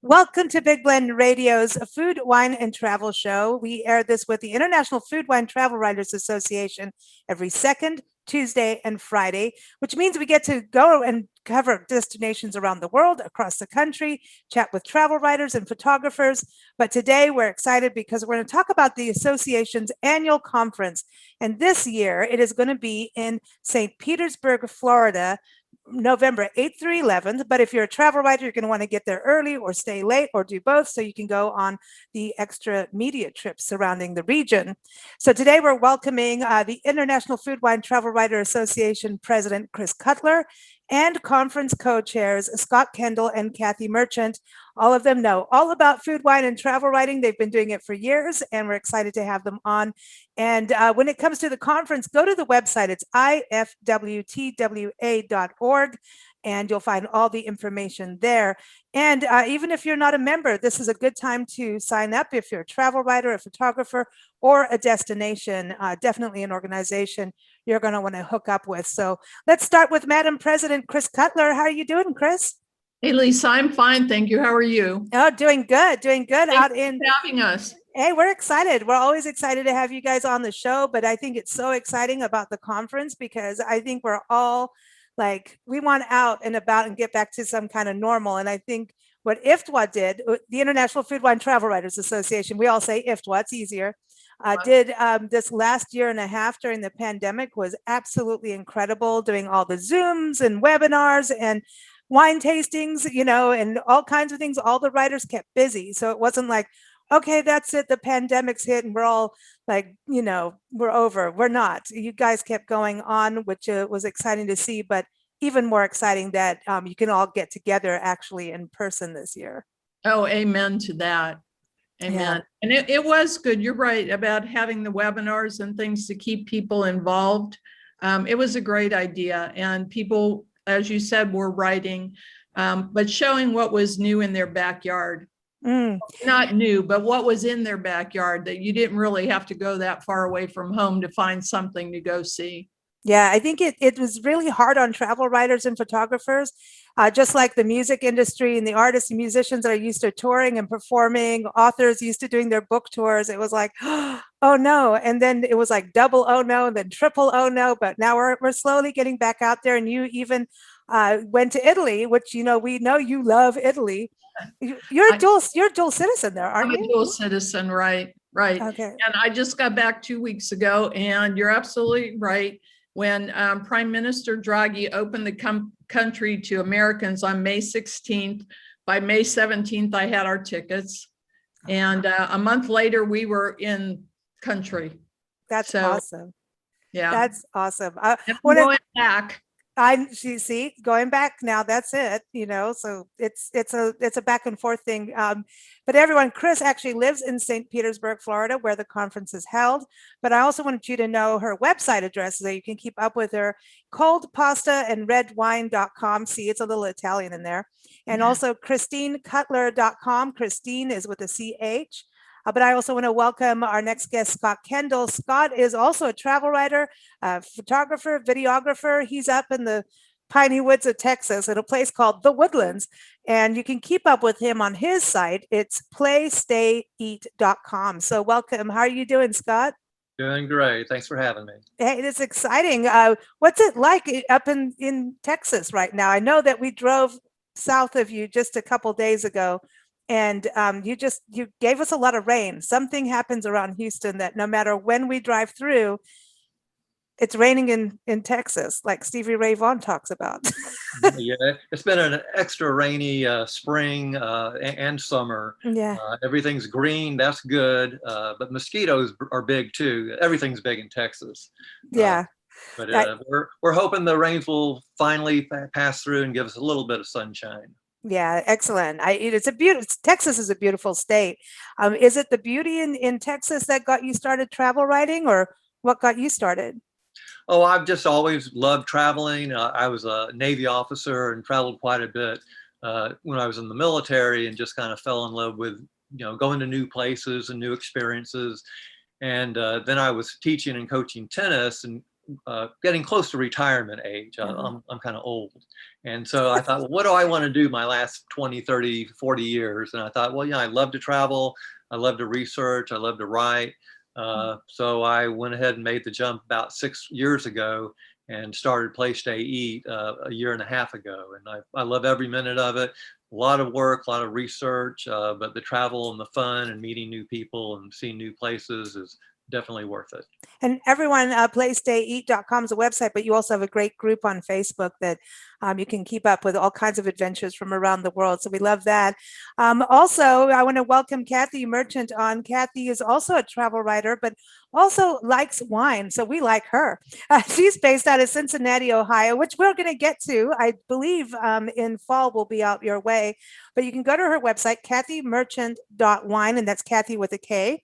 Welcome to Big Blend Radio's Food, Wine, and Travel Show. We air this with the International Food, Wine, Travel Writers Association every second Tuesday and Friday, which means we get to go and cover destinations around the world, across the country, chat with travel writers and photographers. But today we're excited because we're going to talk about the association's annual conference. And this year it is going to be in St. Petersburg, Florida, November 8th through 11th. But if you're a travel writer, you're going to want to get there early or stay late or do both so you can go on the extra media trips surrounding the region. So today we're welcoming the International Food, Wine, Travel Writer Association President Chris Cutler and conference co-chairs Scott Kendall and Kathy Merchant. All of them know all about food, wine, and travel writing. They've been doing it for years, and we're excited to have them on. And when it comes to the conference, go to the website. It's IFWTWA.org, and you'll find all the information there. And even if you're not a member, this is a good time to sign up if you're a travel writer, a photographer, or a destination, definitely an organization you're going to want to hook up with. So let's start with Madam President Chris Cutler. How are you doing, Chris? Hey, Lisa, I'm fine. Thank you. How are you? Oh, doing good. Doing good. Thanks for having us. Hey, we're excited. We're always excited to have you guys on the show, but I think it's so exciting about the conference because I think we're all like, we want out and about and get back to some kind of normal. And I think what IFWTWA did, the International Food, Wine, Travel Writers Association, we all say IFWTWA, it's easier, did this last year and a half during the pandemic was absolutely incredible, doing all the Zooms and webinars and wine tastings, you know, and all kinds of things. All the writers kept busy. So it wasn't like, okay, that's it, the pandemic's hit and we're all like, you know, we're over. We're not. You guys kept going on, which was exciting to see, but even more exciting that you can all get together actually in person this year. Oh, amen to that. Amen. Yeah. And it was good. You're right about having the webinars and things to keep people involved. It was a great idea. And people, as you said, were writing, but showing what was new in their backyard. Not new, but what was in their backyard, that you didn't really have to go that far away from home to find something to go see. Yeah, I think it was really hard on travel writers and photographers, just like the music industry and the artists and musicians that are used to touring and performing, authors used to doing their book tours. It was like, oh no. And then it was like double oh no, and then triple oh no. But now we're slowly getting back out there. And you even went to Italy, which, you know, we know you love Italy. You're a dual citizen there, aren't you? I'm a dual citizen, right? Right. Okay. And I just got back 2 weeks ago, and you're absolutely right. When Prime Minister Draghi opened the country to Americans on May 16th, by May 17th, I had our tickets. And a month later, we were in country. That's awesome. Yeah. That's awesome. Going back. See, going back now, that's it, you know, so it's a back and forth thing. But everyone, Chris actually lives in St. Petersburg, Florida, where the conference is held. But I also wanted you to know her website address so that you can keep up with her: coldpastaandredwine.com. See, it's a little Italian in there. And also ChristineCutler.com. Christine is with a CH. But I also want to welcome our next guest, Scott Kendall. Scott is also a travel writer, photographer, videographer. He's up in the piney woods of Texas at a place called The Woodlands. And you can keep up with him on his site. It's playstayeat.com. So welcome. How are you doing, Scott? Doing great. Thanks for having me. Hey, it's exciting. What's it like up in Texas right now? I know that we drove south of you just a couple days ago. And you gave us a lot of rain. Something happens around Houston that no matter when we drive through, it's raining in Texas, like Stevie Ray Vaughan talks about. Yeah, it's been an extra rainy spring and summer. Yeah, everything's green. That's good. But mosquitoes are big too. Everything's big in Texas. Yeah. But we're hoping the rains will finally pass through and give us a little bit of sunshine. Yeah, excellent. Texas is a beautiful state. Is it the beauty in Texas that got you started travel writing, or what got you started? Oh, I've just always loved traveling. I was a Navy officer and traveled quite a bit when I was in the military, and just kind of fell in love with, you know, going to new places and new experiences. And then I was teaching and coaching tennis, and getting close to retirement age. I'm kind of old. And so I thought, well, what do I want to do my last 20, 30, 40 years? And I thought, well, I love to travel. I love to research. I love to write. So I went ahead and made the jump about 6 years ago and started Place Stay Eat a year and a half ago. And I love every minute of it. A lot of work, a lot of research, but the travel and the fun and meeting new people and seeing new places is definitely worth it. And everyone, PlayStayEat.com is a website, but you also have a great group on Facebook that you can keep up with all kinds of adventures from around the world. So we love that. Also, I want to welcome Kathy Merchant on. Kathy is also a travel writer, but also likes wine. So we like her. She's based out of Cincinnati, Ohio, which we're going to get to. I believe in fall will be out your way. But you can go to her website, kathymerchant.wine, and that's Kathy with a K.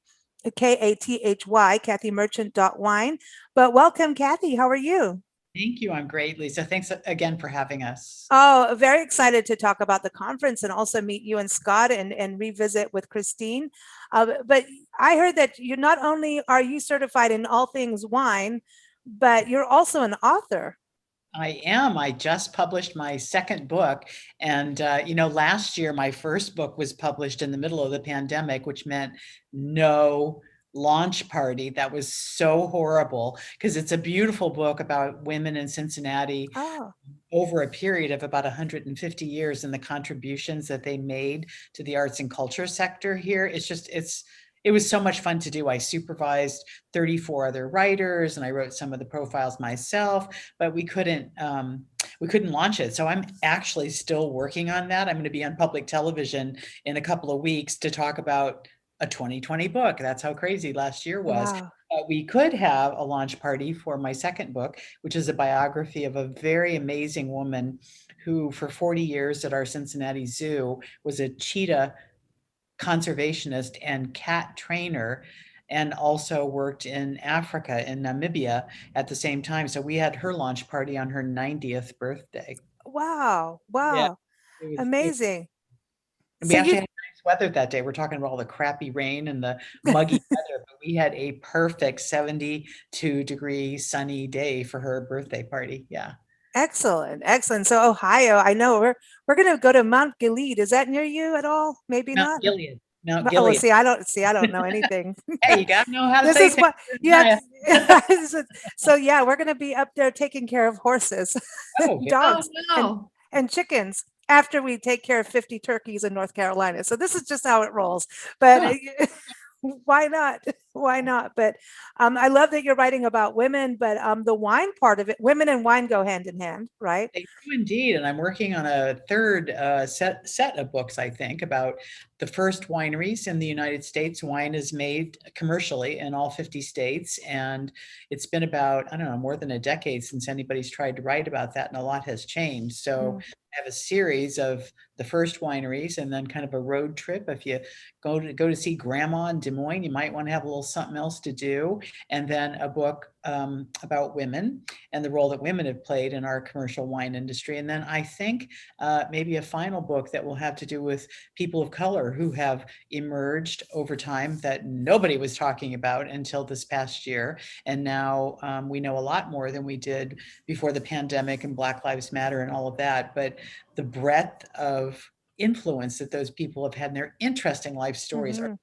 Kathy, kathymerchant.wine. But welcome, Kathy. How are you? Thank you. I'm great, Lisa. Thanks again for having us. Oh, very excited to talk about the conference and also meet you and Scott and revisit with Christine. But I heard that you not only are you certified in all things wine, but you're also an author. I am. I just published my second book. And, last year, my first book was published in the middle of the pandemic, which meant no launch party. That was so horrible because it's a beautiful book about women in Cincinnati over a period of about 150 years and the contributions that they made to the arts and culture sector here. It was so much fun to do. I supervised 34 other writers and I wrote some of the profiles myself, but we couldn't launch it. So I'm actually still working on that. I'm going to be on public television in a couple of weeks to talk about a 2020 book. That's how crazy last year was. Wow. We could have a launch party for my second book, which is a biography of a very amazing woman who for 40 years at our Cincinnati Zoo was a cheetah conservationist and cat trainer, and also worked in Africa, in Namibia at the same time. So we had her launch party on her 90th birthday. Wow. Yeah, Amazing. And we actually had nice weather that day. We're talking about all the crappy rain and the muggy weather, but we had a perfect 72-degree sunny day for her birthday party. Yeah. Excellent. So Ohio, I know we're going to go to Mount Gilead. Is that near you at all? Maybe Mount not. Gilead. Mount Oh, Gilead. see, I don't know anything. Hey, you gotta know how to This say is what, So yeah, we're going to be up there taking care of horses, dogs, and chickens after we take care of 50 turkeys in North Carolina. So this is just how it rolls. But why not? But I love that you're writing about women, but the wine part of it, women and wine go hand in hand, right? They do indeed. And I'm working on a third set of books, I think, about the first wineries in the United States. Wine is made commercially in all 50 states. And it's been about, I don't know, more than a decade since anybody's tried to write about that. And a lot has changed. So I have a series of the first wineries and then kind of a road trip. If you go to see Grandma in Des Moines, you might want to have a little something else to do. And then a book about women and the role that women have played in our commercial wine industry. And then I think maybe a final book that will have to do with people of color who have emerged over time that nobody was talking about until this past year. And now we know a lot more than we did before the pandemic and Black Lives Matter and all of that. But the breadth of influence that those people have had in their interesting life stories are so much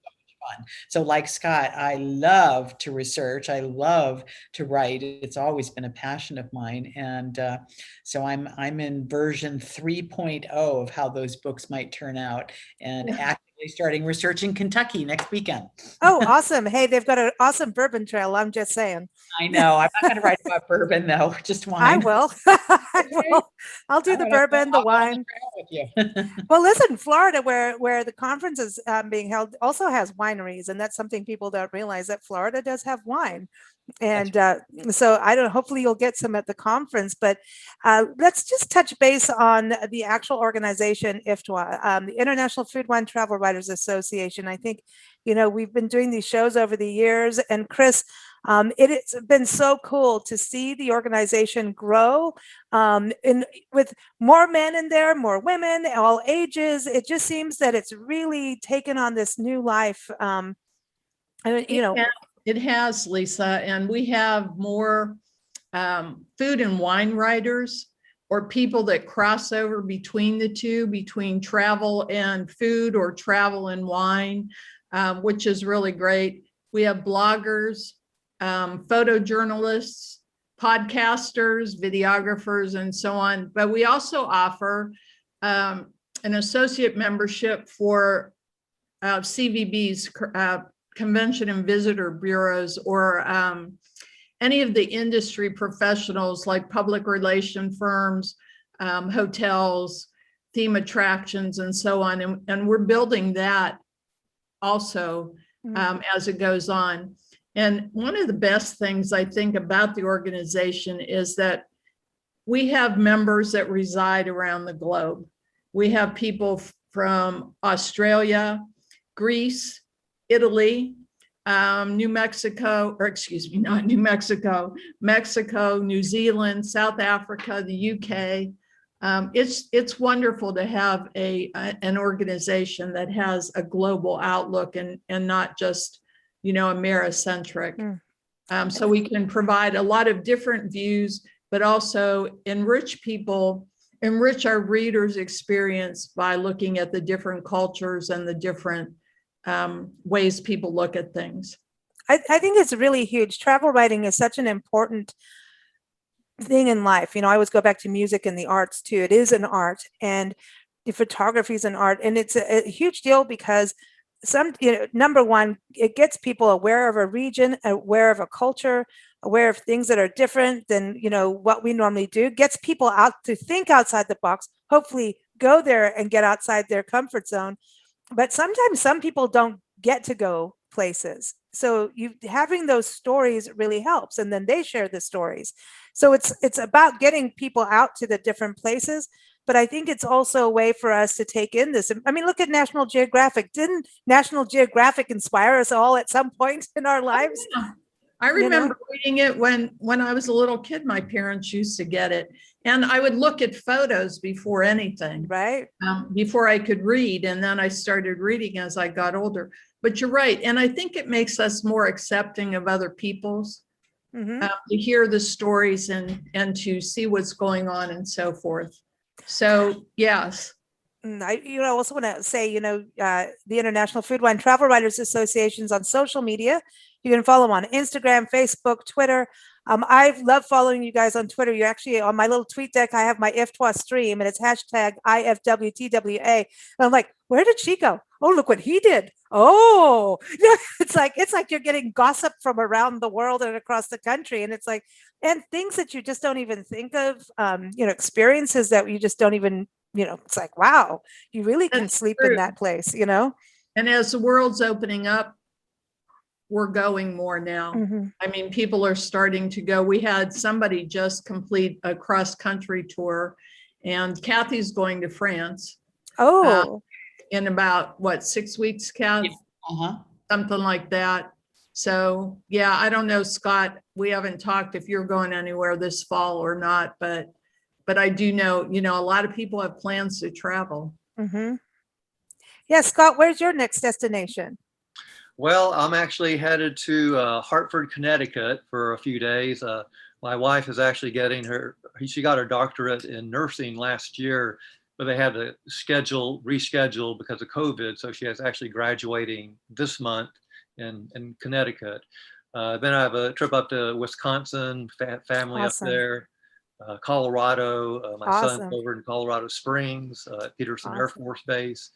fun. So like Scott, I love to research. I love to write. It's always been a passion of mine. And so I'm in version 3.0 of how those books might turn out, and actively starting research in Kentucky next weekend. Oh, awesome. Hey, they've got an awesome bourbon trail. I'm just saying. I know. I'm not going to write about bourbon though, just wine. I will. I'll do the bourbon, the wine. With you. Well, listen, Florida, where the conference is being held, also has wineries, and that's something people don't realize, that Florida does have wine. And so I don't know, hopefully you'll get some at the conference, but let's just touch base on the actual organization, IFWTWA, the International Food, Wine, Travel Writers Association. I think, we've been doing these shows over the years, and Chris, it's been so cool to see the organization grow with more men in there, more women, all ages. It just seems that it's really taken on this new life. It has, Lisa, and we have more food and wine writers, or people that cross over between the two, between travel and food or travel and wine, which is really great. We have bloggers, photojournalists, podcasters, videographers, and so on. But we also offer an associate membership for CVB's, Convention and Visitor Bureaus, or any of the industry professionals like public relation firms, hotels, theme attractions, and so on. And we're building that also as it goes on. And one of the best things I think about the organization is that we have members that reside around the globe. We have people from Australia, Greece, Italy, New Mexico, or excuse me, not New Mexico, Mexico, New Zealand, South Africa, the UK. It's wonderful to have an organization that has a global outlook and not just, Americentric. So we can provide a lot of different views, but also enrich our readers' experience by looking at the different cultures and the different ways people look at things. I think it's really huge. Travel writing is such an important thing in life. I always go back to music and the arts too. It is an art, and the photography is an art, and it's a huge deal because number one, it gets people aware of a region, aware of a culture, aware of things that are different than what we normally do. Gets people out to think outside the box. Hopefully, go there and get outside their comfort zone. But sometimes some people don't get to go places. So having those stories really helps. And then they share the stories. So it's about getting people out to the different places. But I think it's also a way for us to take in this. I mean, look at National Geographic. Didn't National Geographic inspire us all at some point in our lives? Yeah. I remember reading it when I was a little kid. My parents used to get it. And I would look at photos before anything, right? Before I could read. And then I started reading as I got older. But you're right. And I think it makes us more accepting of other people's, to hear the stories and to see what's going on and so forth. So, yes. I also want to say, the International Food, Wine, Travel Writers Associations on social media. You can follow them on Instagram, Facebook, Twitter. I love following you guys on Twitter. You're actually on my little tweet deck. I have my IFWTWA stream, and it's hashtag IFWTWA. And I'm like, where did she go? Oh, look what he did. Oh, it's like you're getting gossip from around the world and across the country. And it's like, and things that you just don't even think of, experiences that you just don't even, it's like, wow, you really can sleep in that place, And as the world's opening up, we're going more now. I mean, people are starting to go. We had somebody just complete a cross-country tour, and Kathy's going to France. Oh. In about, 6 weeks, Kath? Something like that. So, yeah, I don't know, Scott, we haven't talked if you're going anywhere this fall or not, but I do know, a lot of people have plans to travel. Yeah, Scott, where's your next destination? Well, I'm actually headed to Hartford, Connecticut for a few days. My wife is actually she got her doctorate in nursing last year, but they had to reschedule because of COVID. So she is actually graduating this month in Connecticut. Then I have a trip up to Wisconsin, family Awesome. up there, Colorado. My Awesome. son's over in Colorado Springs, Peterson Air Awesome. Force Base.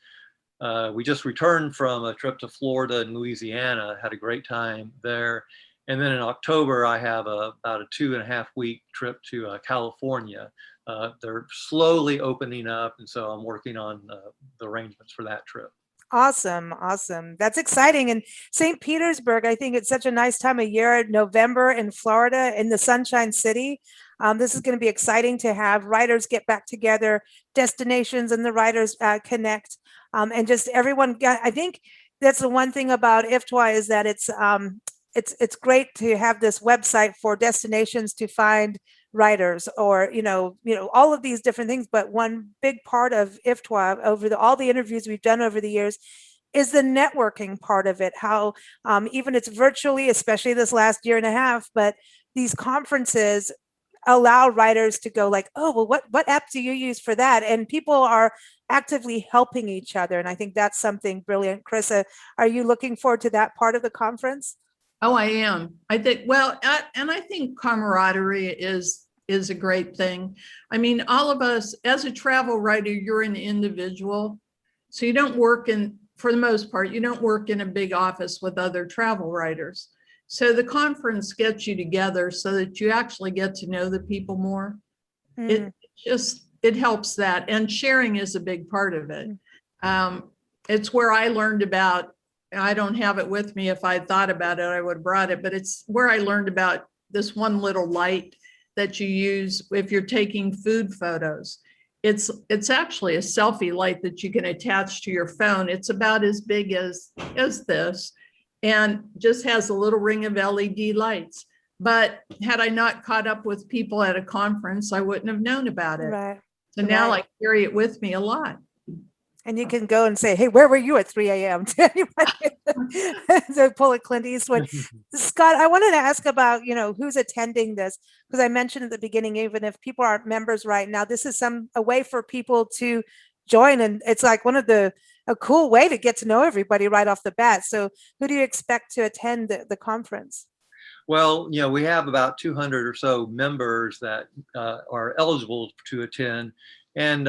We just returned from a trip to Florida and Louisiana, had a great time there. And then in October, I have about a 2.5 week trip to California. They're slowly opening up, and so I'm working on the arrangements for that trip. Awesome. Awesome. That's exciting. And St. Petersburg, I think it's such a nice time of year, November in Florida, in the Sunshine City. This is going to be exciting to have writers get back together, destinations and the writers connect, and just everyone. I think that's the one thing about IFWTWA is that it's great to have this website for destinations to find writers, or all of these different things. But one big part of IFWTWA over all the interviews we've done over the years is the networking part of it. How even it's virtually, especially this last year and a half, but these conferences allow writers to go like, oh, well, what app do you use for that? And people are actively helping each other. And I think that's something brilliant. Carissa, are you looking forward to that part of the conference? Oh, I am. I think, well, and I think camaraderie is a great thing. I mean, all of us, as a travel writer, you're an individual. So you don't work in, for the most part, you don't work in a big office with other travel writers. So the conference gets you together so that you actually get to know the people more. It helps that. And sharing is a big part of it. It's where I learned about, I don't have it with me. If I thought about it, I would have brought it, but it's where I learned about this one little light that you use if you're taking food photos. It's actually a selfie light that you can attach to your phone. It's about as big as this, and just has a little ring of LED lights. But had I not caught up with people at a conference, I wouldn't have known about it. Right. So now I carry it with me a lot. And you can go and say, hey, where were you at 3 a.m. to anybody? So pull a Clint Eastwood. Scott, I wanted to ask about, who's attending this, because I mentioned at the beginning, even if people aren't members right now, this is a way for people to join. And it's like a cool way to get to know everybody right off the bat. So who do you expect to attend the conference? Well, we have about 200 or so members that are eligible to attend. And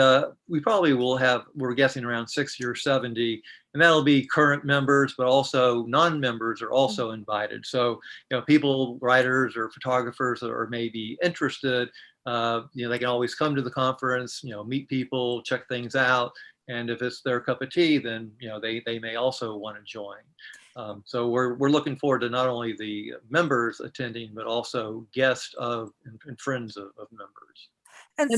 we probably will have, we're guessing around 60 or 70, and that'll be current members, but also non-members are also invited. So, people, writers or photographers that are maybe interested, they can always come to the conference, meet people, check things out. And if it's their cup of tea, then, they may also want to join. So we're looking forward to not only the members attending, but also guests of and friends of members. And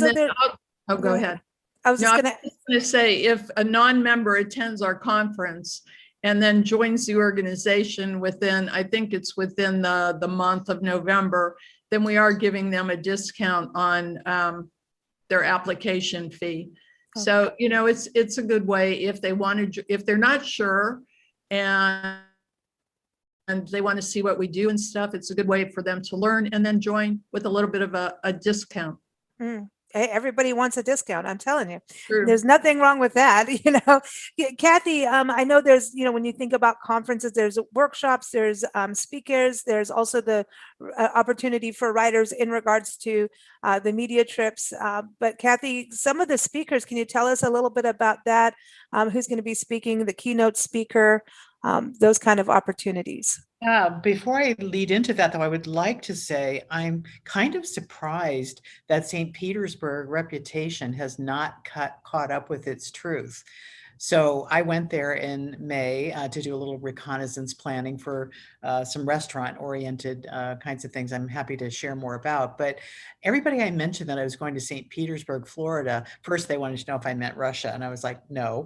so go ahead. I was just going to say, if a non-member attends our conference and then joins the organization within, I think it's within the month of November, then we are giving them a discount on their application fee. Okay. So, it's a good way if they want to, if they're not sure and they want to see what we do and stuff, it's a good way for them to learn and then join with a little bit of a discount. Everybody wants a discount. I'm telling you, True. There's nothing wrong with that. Kathy, I know there's, when you think about conferences, there's workshops, there's speakers, there's also the opportunity for writers in regards to the media trips. But Kathy, some of the speakers, can you tell us a little bit about that? Who's going to be speaking, the keynote speaker, those kind of opportunities? Before I lead into that, though, I would like to say I'm kind of surprised that St. Petersburg reputation has not caught up with its truth. So I went there in May to do a little reconnaissance planning for some restaurant-oriented kinds of things I'm happy to share more about. But everybody I mentioned that I was going to St. Petersburg, Florida, first they wanted to know if I meant Russia. And I was like, no.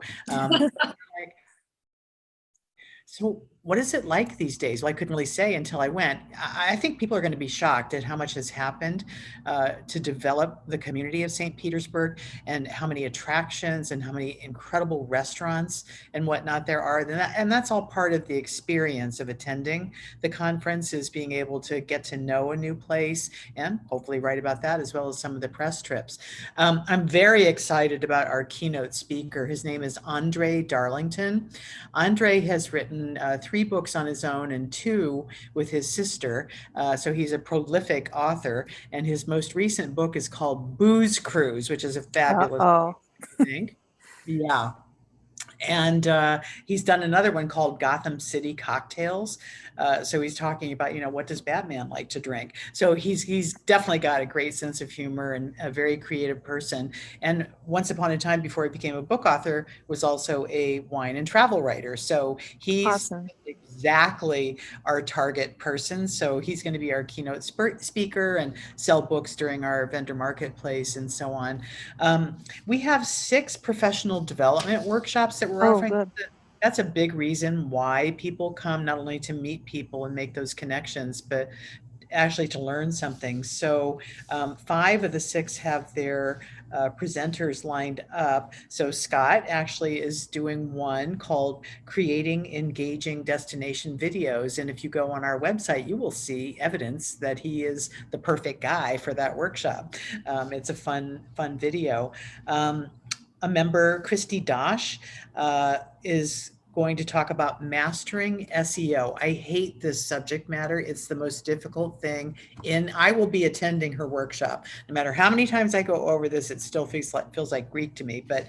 So what is it like these days? Well, I couldn't really say until I went. I think people are going to be shocked at how much has happened to develop the community of St. Petersburg, and how many attractions and how many incredible restaurants and whatnot there are. And that's all part of the experience of attending the conference, is being able to get to know a new place and hopefully write about that, as well as some of the press trips. I'm very excited about our keynote speaker. His name is Andre Darlington. Andre has written 3 books on his own and 2 with his sister. So he's a prolific author, and his most recent book is called Booze Cruise, which is a fabulous thing. Yeah. And he's done another one called Gotham City Cocktails. So he's talking about, what does Batman like to drink? So he's definitely got a great sense of humor and a very creative person. And once upon a time, before he became a book author, was also a wine and travel writer. So he's exactly our target person. So he's going to be our keynote speaker and sell books during our vendor marketplace and so on. We have 6 professional development workshops that we're offering. Good. That's a big reason why people come, not only to meet people and make those connections, but actually to learn something. So 5 of the 6 have their presenters lined up. So Scott actually is doing one called Creating Engaging Destination Videos. And if you go on our website, you will see evidence that he is the perfect guy for that workshop. It's a fun video. A member, Christy Dosh, is going to talk about mastering SEO. I hate this subject matter. It's the most difficult thing I will be attending her workshop. No matter how many times I go over this, it still feels like Greek to me, but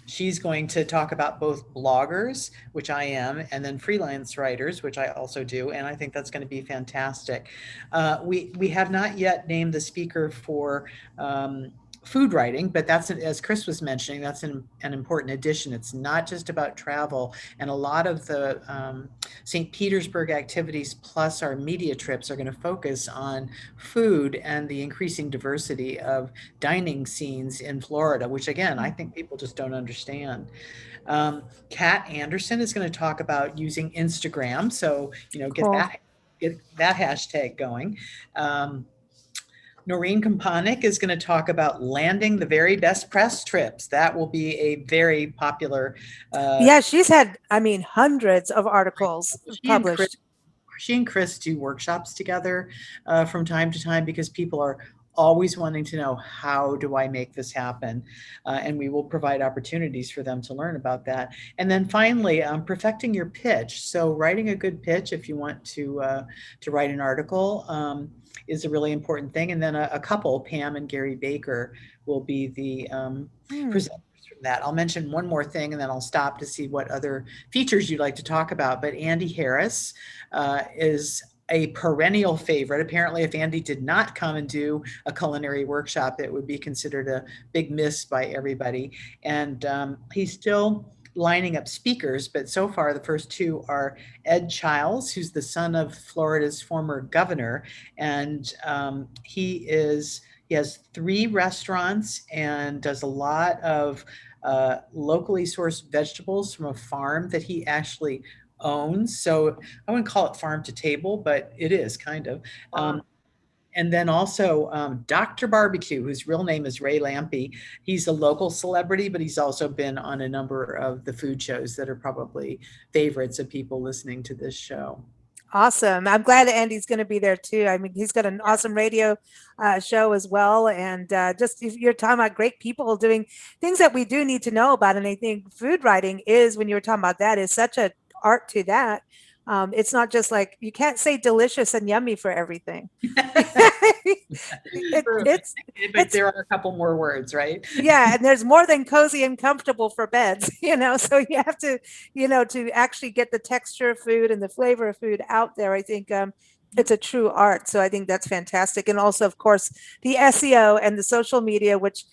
she's going to talk about both bloggers, which I am, and then freelance writers, which I also do. And I think that's going to be fantastic. We have not yet named the speaker for food writing, but that's, as Chris was mentioning, that's an important addition. It's not just about travel, and a lot of the St. Petersburg activities plus our media trips are going to focus on food and the increasing diversity of dining scenes in Florida, which again, I think people just don't understand. Kat Anderson is going to talk about using Instagram, so get that hashtag going. Noreen Kompanik is going to talk about landing the very best press trips. That will be a very popular. She's had, hundreds of articles published. She and Chris do workshops together from time to time because people are always wanting to know, how do I make this happen? And we will provide opportunities for them to learn about that. And then finally, perfecting your pitch. So writing a good pitch, if you want to write an article, is a really important thing. And then a couple, Pam and Gary Baker, will be the presenters from that. I'll mention one more thing and then I'll stop to see what other features you'd like to talk about. But Andy Harris is a perennial favorite. Apparently, if Andy did not come and do a culinary workshop, it would be considered a big miss by everybody. And he's still lining up speakers, but so far the first two are Ed Chiles, who's the son of Florida's former governor, and he has 3 restaurants and does a lot of locally sourced vegetables from a farm that he actually owns. So I wouldn't call it farm to table, but it is kind of. And then also Dr. Barbecue, whose real name is Ray Lampy. He's a local celebrity, but he's also been on a number of the food shows that are probably favorites of people listening to this show. Awesome. I'm glad Andy's going to be there too. He's got an awesome radio show as well. And just you're talking about great people doing things that we do need to know about. And I think food writing is, when you were talking about that, is such an art to that. It's not just like, you can't say delicious and yummy for everything. But there are a couple more words, right? Yeah. And there's more than cozy and comfortable for beds, so you have to, to actually get the texture of food and the flavor of food out there. I think it's a true art. So I think that's fantastic. And also, of course, the SEO and the social media, which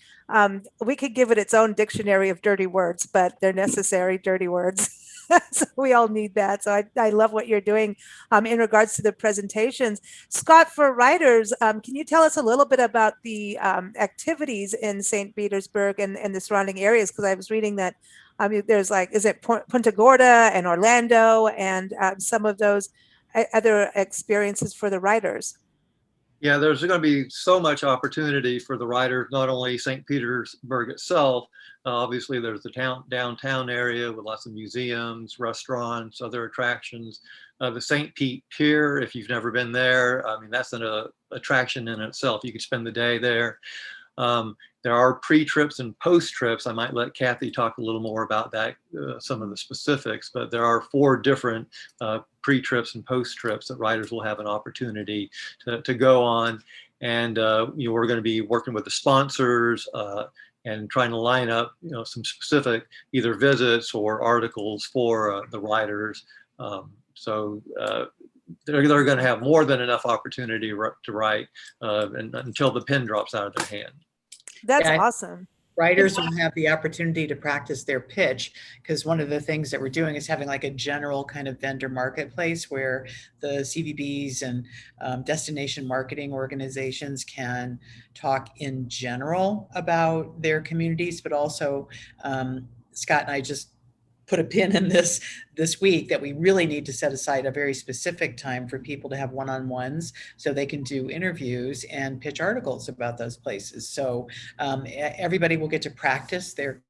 we could give it its own dictionary of dirty words, but they're necessary dirty words. So we all need that. So I love what you're doing in regards to the presentations. Scott, for writers, can you tell us a little bit about the activities in St. Petersburg and the surrounding areas? Because I was reading that there's is it Punta Gorda and Orlando and some of those other experiences for the writers? Yeah, there's going to be so much opportunity for the writers, not only St. Petersburg itself. Obviously, there's the downtown area with lots of museums, restaurants, other attractions. The St. Pete Pier, if you've never been there, that's an attraction in itself. You could spend the day there. There are pre-trips and post-trips. I might let Kathy talk a little more about that, some of the specifics, but there are 4 different pre-trips and post-trips that writers will have an opportunity to go on. And we're going to be working with the sponsors and trying to line up some specific either visits or articles for the writers. So they're going to have more than enough opportunity to write until the pen drops out of their hand. That's awesome. Writers will have the opportunity to practice their pitch, because one of the things that we're doing is having like a general kind of vendor marketplace where the CVBs and destination marketing organizations can talk in general about their communities, but also Scott and I just put a pin in this week, that we really need to set aside a very specific time for people to have one-on-ones so they can do interviews and pitch articles about those places. So everybody will get to practice their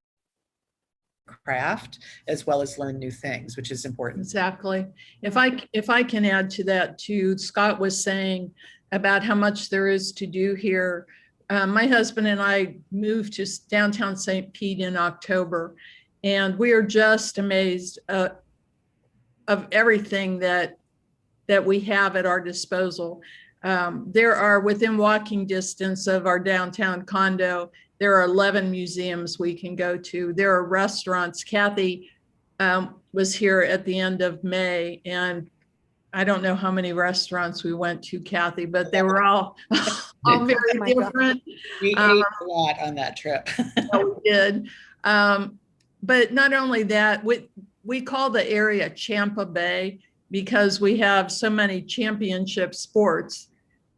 craft as well as learn new things, which is important. Exactly. If I can add to that too, Scott was saying about how much there is to do here. My husband and I moved to downtown St. Pete in October, and we are just amazed of everything that we have at our disposal. There are, within walking distance of our downtown condo, there are 11 museums we can go to. There are restaurants. Kathy was here at the end of May, and I don't know how many restaurants we went to, Kathy, but they were all very different. We ate a lot on that trip. We did. But not only that, we call the area Champa Bay because we have so many championship sports.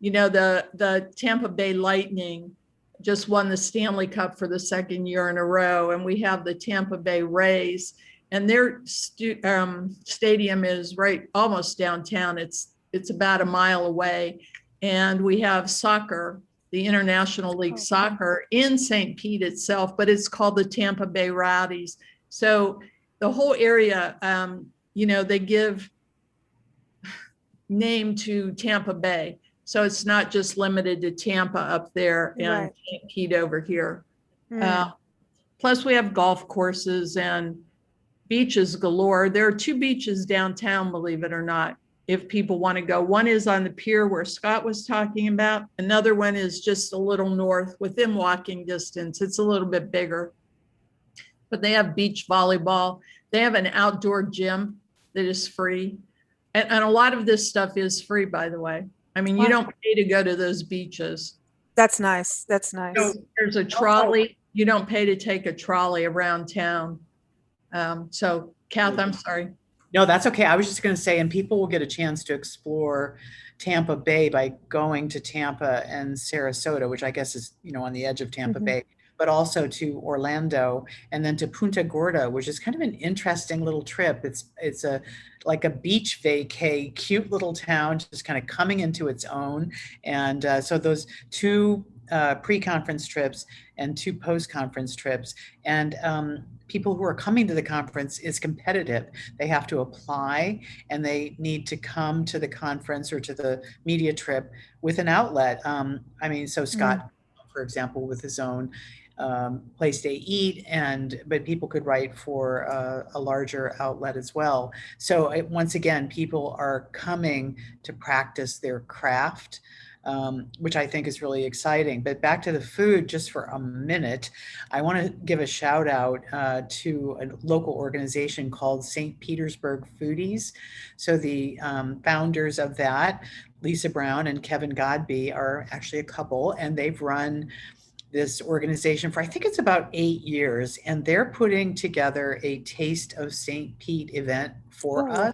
You know, the Tampa Bay Lightning just won the Stanley Cup for the second year in a row, and we have the Tampa Bay Rays, and their stadium is right almost downtown. It's about a mile away, and we have soccer, the International League Soccer in St. Pete itself, but it's called the Tampa Bay Rowdies. So the whole area, you know, they give name to Tampa Bay. So it's not just limited to Tampa up there and St. Pete over here. Plus we have golf courses and beaches galore. There are 2 beaches downtown, believe it or not, if people want to go. One is on the pier where Scott was talking about. Another one is just a little north within walking distance. It's a little bit bigger, but they have beach volleyball. They have an outdoor gym that is free. And a lot of this stuff is free, by the way. I mean, you don't pay to go to those beaches. That's nice. That's nice. So there's a trolley. You don't pay to take a trolley around town. So Kath, I'm sorry. No, that's okay. I was just going to say, and people will get a chance to explore Tampa Bay by going to Tampa and Sarasota, which I guess is, you know, on the edge of Tampa Bay, but also to Orlando and then to Punta Gorda, which is kind of an interesting little trip. It's like a beach vacay, cute little town, just kind of coming into its own. And so those 2 pre-conference trips and 2 post-conference trips, and people who are coming to the conference is competitive. They have to apply and they need to come to the conference or to the media trip with an outlet. I mean, so Scott, for example, with his own place to eat, but people could write for a larger outlet as well. So once again, people are coming to practice their craft, which I think is really exciting. But back to the food just for a minute, I want to give a shout out to a local organization called St. Petersburg Foodies. So the founders of that, Lisa Brown and Kevin Godby, are actually a couple, and they've run this organization for, I think it's about 8 years, and they're putting together a Taste of St. Pete event for us,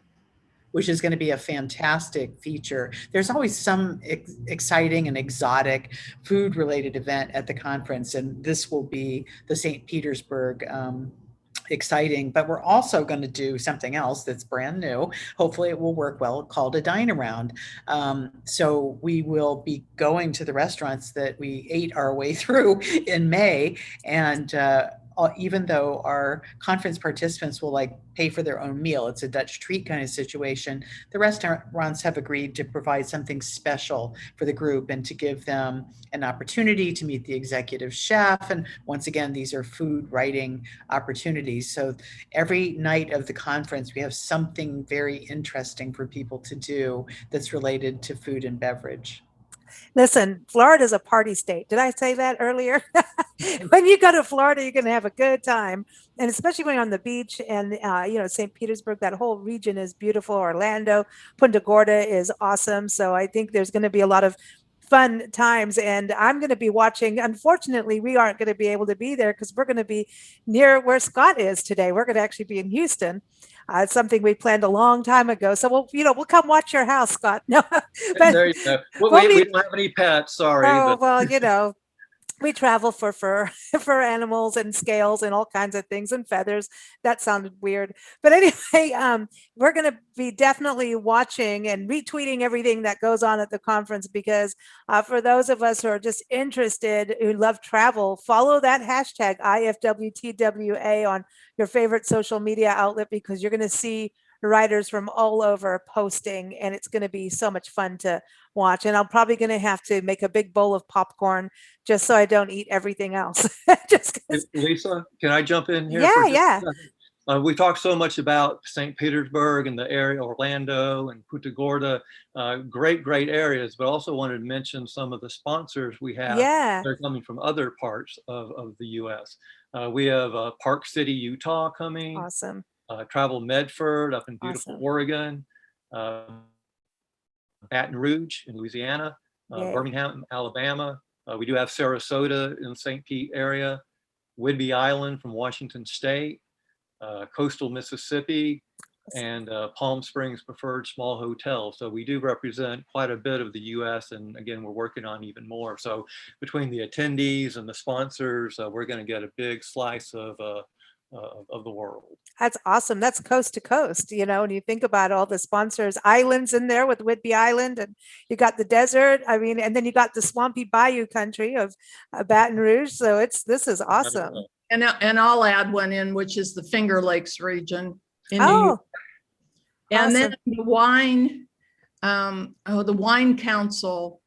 which is going to be a fantastic feature. There's always some exciting and exotic food related event at the conference, and this will be the St. Petersburg exciting, but we're also going to do something else that's brand new. Hopefully it will work well, called a dine around. So we will be going to the restaurants that we ate our way through in May, and even though our conference participants will pay for their own meal, it's a Dutch treat kind of situation, the restaurants have agreed to provide something special for the group and to give them an opportunity to meet the executive chef. And once again, these are food writing opportunities. So every night of the conference, we have something very interesting for people to do that's related to food and beverage. Listen, Florida is a party state. Did I say that earlier? When you go to Florida, you're going to have a good time. And especially when you're on the beach and, St. Petersburg, that whole region is beautiful. Orlando, Punta Gorda is awesome. So I think there's going to be a lot of fun times, and I'm going to be watching. Unfortunately, we aren't going to be able to be there because we're going to be near where Scott is today. We're going to actually be in Houston. It's something we planned a long time ago. So we'll come watch your house, Scott. No, but there you go. We don't have any pets. Sorry. Oh, well, We travel for fur, for animals and scales and all kinds of things and feathers. That sounded weird. But anyway, we're going to be definitely watching and retweeting everything that goes on at the conference because for those of us who are just interested, who love travel, follow that hashtag IFWTWA on your favorite social media outlet because you're going to see writers from all over posting and it's going to be so much fun to watch. And I'm probably going to have to make a big bowl of popcorn just so I don't eat everything else. Just Lisa, can I jump in here? Yeah. We talked so much about St. Petersburg and the area, Orlando and Punta Gorda, great areas, but also wanted to mention some of the sponsors we have. Yeah. They're coming from other parts of the U.S. We have Park City, Utah coming. Awesome. Travel Medford up in beautiful Awesome. Oregon. Baton Rouge in Louisiana. Birmingham, Alabama. We do have Sarasota in the St. Pete area. Whidbey Island from Washington State. Coastal Mississippi, and Palm Springs Preferred Small Hotel. So we do represent quite a bit of the U.S. and again, we're working on even more. So between the attendees and the sponsors, we're going to get a big slice of the world. That's awesome. That's coast to coast, when you think about all the sponsors, islands in there with Whidbey Island, and you got the desert. I mean, and then you got the swampy bayou country of Baton Rouge. So this is awesome. And I'll add one in, which is the Finger Lakes region in New York. And awesome. then the wine, the Wine Council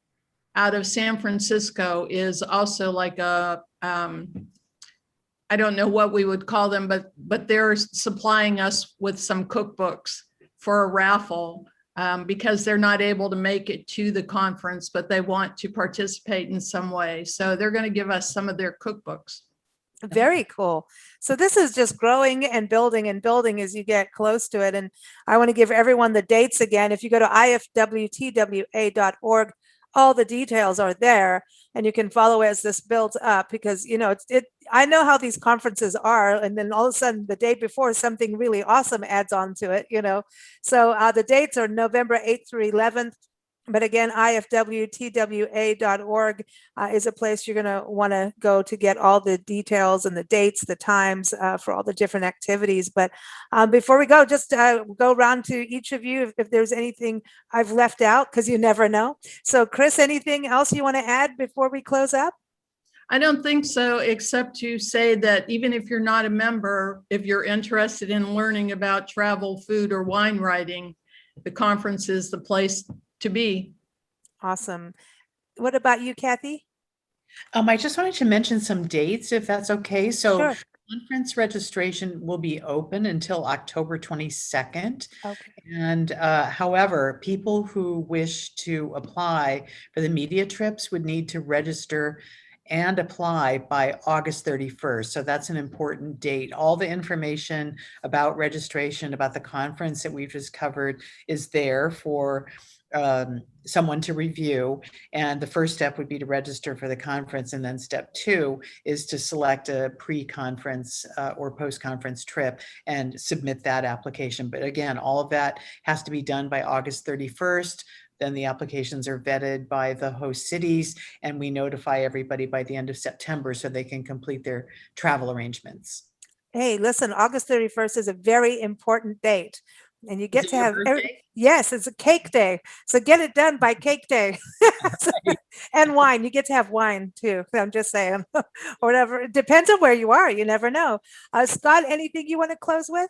out of San Francisco is also like a, I don't know what we would call them, but they're supplying us with some cookbooks for a raffle because they're not able to make it to the conference, but they want to participate in some way. So they're going to give us some of their cookbooks. Very cool. So this is just growing and building as you get close to it. And I want to give everyone the dates again. If you go to IFWTWA.org, all the details are there and you can follow as this builds up because, I know how these conferences are. And then all of a sudden the day before something really awesome adds on to it, So the dates are November 8th through 11th. But again, IFWTWA.org is a place you're going to want to go to get all the details and the dates, the times for all the different activities. But before we go, just go around to each of you if there's anything I've left out, because you never know. So Chris, anything else you want to add before we close up? I don't think so, except to say that even if you're not a member, if you're interested in learning about travel, food, or wine writing, the conference is the place to be. Awesome. What about you, Kathy? I just wanted to mention some dates, if that's okay. So Sure. Conference registration will be open until October 22nd. Okay. And however, people who wish to apply for the media trips would need to register and apply by August 31st. So that's an important date. All the information about registration, about the conference that we've just covered is there for someone to review. And the first step would be to register for the conference. And then step 2 is to select a pre-conference or post-conference trip and submit that application. But again, all of that has to be done by August 31st. Then the applications are vetted by the host cities and we notify everybody by the end of September so they can complete their travel arrangements. Hey, listen, August 31st is a very important date. And you get to have, yes, it's a cake day. So get it done by cake day. And wine, you get to have wine too. I'm just saying, or whatever. It depends on where you are. You never know. Scott, anything you want to close with?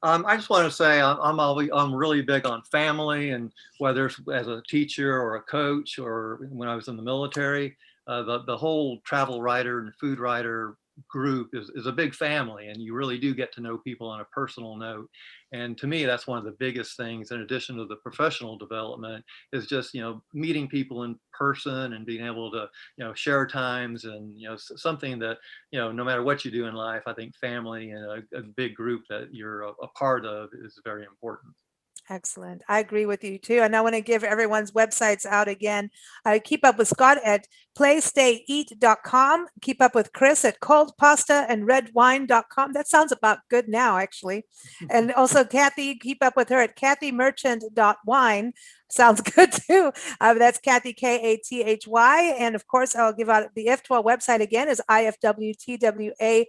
I just want to say I'm really big on family, and whether it's as a teacher or a coach or when I was in the military, the whole travel writer and food writer group is a big family, and you really do get to know people on a personal note. And to me, that's one of the biggest things, in addition to the professional development, is just, meeting people in person and being able to, share times and, something that, no matter what you do in life, I think family and a big group that you're a part of is very important. Excellent. I agree with you too. And I want to give everyone's websites out again. Keep up with Scott at playstayeat.com. Keep up with Chris at coldpastaandredwine.com. That sounds about good now, actually. And also Kathy, keep up with her at kathymerchant.wine. Sounds good too. That's Kathy, Kathy. And of course, I'll give out the IFWTWA website again is IFWTWA.org,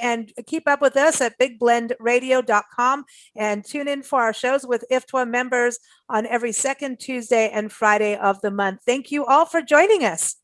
and keep up with us at bigblendradio.com and tune in for our shows with IFWTWA members on every second Tuesday and Friday of the month. Thank you all for joining us.